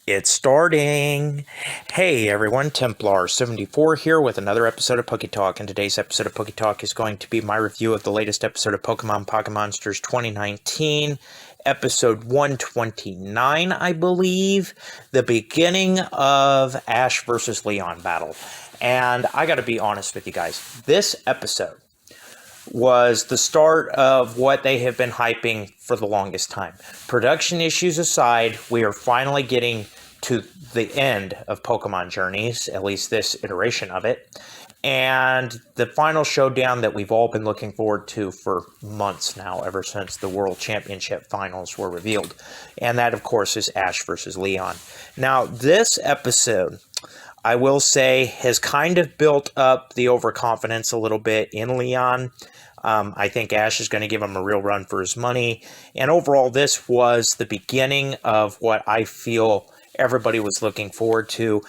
It's starting! Hey everyone, Templar74 here with another episode of Poke Talk, and today's episode of Poke Talk is going to be my review of the latest episode of Pokemon Pocket Monsters 2019, episode 129, I believe, the beginning of Ash versus Leon battle. And I gotta be honest with you guys, this episode was the start of what they have been hyping for the longest time. Production issues aside, we are finally getting to the end of Pokemon Journeys, at least this iteration of it, and the final showdown that we've all been looking forward to for months now, ever since the World Championship finals were revealed. And that, of course, is Ash versus Leon. Now, this episode, I will say, has kind of built up the overconfidence a little bit in Leon. I think Ash is going to give him a real run for his money. And overall, this was the beginning of what I feel everybody was looking forward to.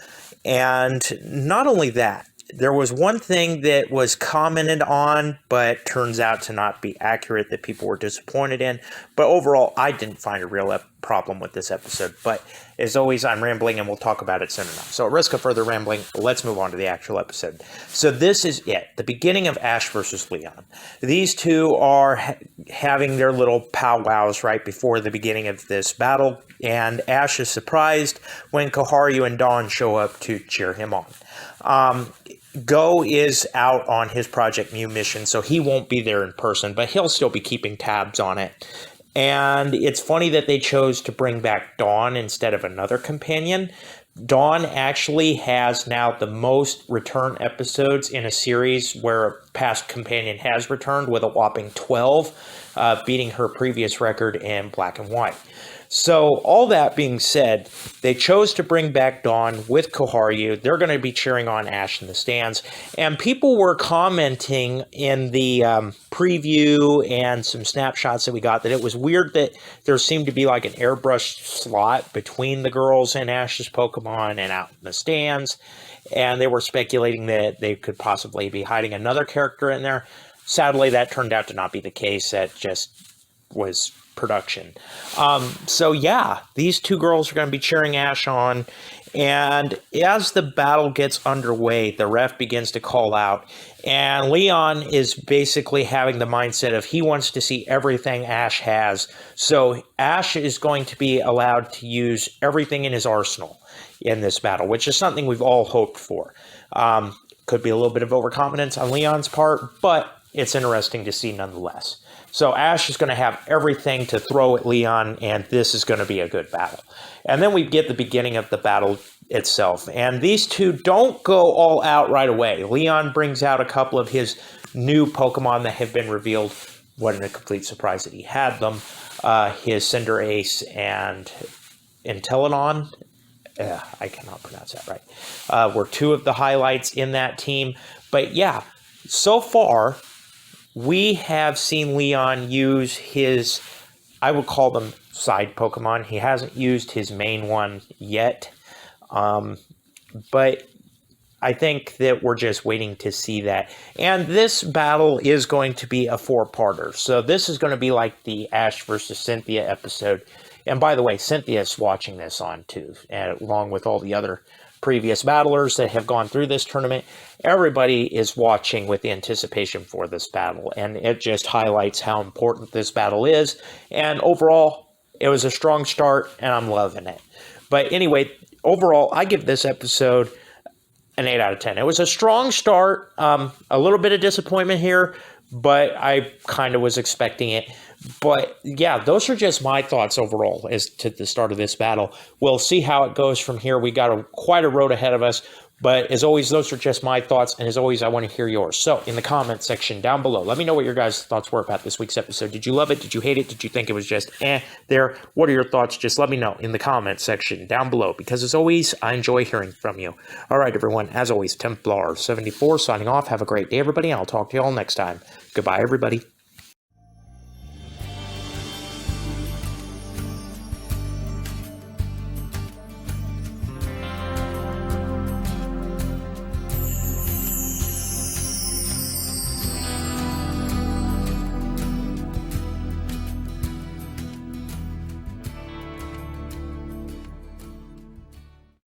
And not only that, there was one thing that was commented on, but turns out to not be accurate, that people were disappointed in. But overall, I didn't find a real problem with this episode. But as always, I'm rambling, and we'll talk about it soon enough. So at risk of further rambling, let's move on to the actual episode. So this is it, the beginning of Ash versus Leon. These two are having their little powwows right before the beginning of this battle, and Ash is surprised when Koharu and Dawn show up to cheer him on. Go is out on his Project Mew mission, so he won't be there in person, but he'll still be keeping tabs on it. And it's funny that they chose to bring back Dawn instead of another companion. Dawn actually has now the most return episodes in a series where a past companion has returned, with a whopping 12, beating her previous record in Black and White. So all that being said, they chose to bring back Dawn with Koharu. They're going to be cheering on Ash in the stands. And people were commenting in the preview and some snapshots that we got that it was weird that there seemed to be like an airbrushed slot between the girls and Ash's Pokemon and out in the stands. And they were speculating that they could possibly be hiding another character in there. Sadly, that turned out to not be the case. That just was production. So yeah, these two girls are going to be cheering Ash on, and as the battle gets underway, the ref begins to call out, and Leon is basically having the mindset of he wants to see everything Ash has, so Ash is going to be allowed to use everything in his arsenal in this battle, which is something we've all hoped for. Could be a little bit of overconfidence on Leon's part, but it's interesting to see nonetheless. So Ash is going to have everything to throw at Leon, and this is going to be a good battle. And then we get the beginning of the battle itself. And these two don't go all out right away. Leon brings out a couple of his new Pokemon that have been revealed. What a complete surprise that he had them. His Cinderace and Inteleon. I cannot pronounce that right. Were two of the highlights in that team. But yeah, so far, we have seen Leon use his, I would call them side Pokemon. He hasn't used his main one yet. But I think that we're just waiting to see that. And this battle is going to be a 4-parter. So this is going to be like the Ash versus Cynthia episode. And by the way, Cynthia's watching this on too, along with all the other previous battlers that have gone through this tournament. Everybody is watching with anticipation for this battle, and it just highlights how important this battle is. And overall, it was a strong start, and I'm loving it. But anyway, overall, I give this episode an 8 out of 10. It was a strong start, a little bit of disappointment here, but I kind of was expecting it. But yeah, those are just my thoughts overall as to the start of this battle. We'll see how it goes from here. We got quite a road ahead of us, But as always, those are just my thoughts, and as always, I want to hear yours. So in the comment section down below, let me know what your guys' thoughts were about this week's episode. Did you love it? Did you hate it? Did you think it was just there? What are your thoughts? Just let me know in the comment section down below, because as always, I enjoy hearing from you. All right, everyone, as always, Templar74 signing off. Have a great day, everybody, and I'll talk to you all next time. Goodbye, everybody.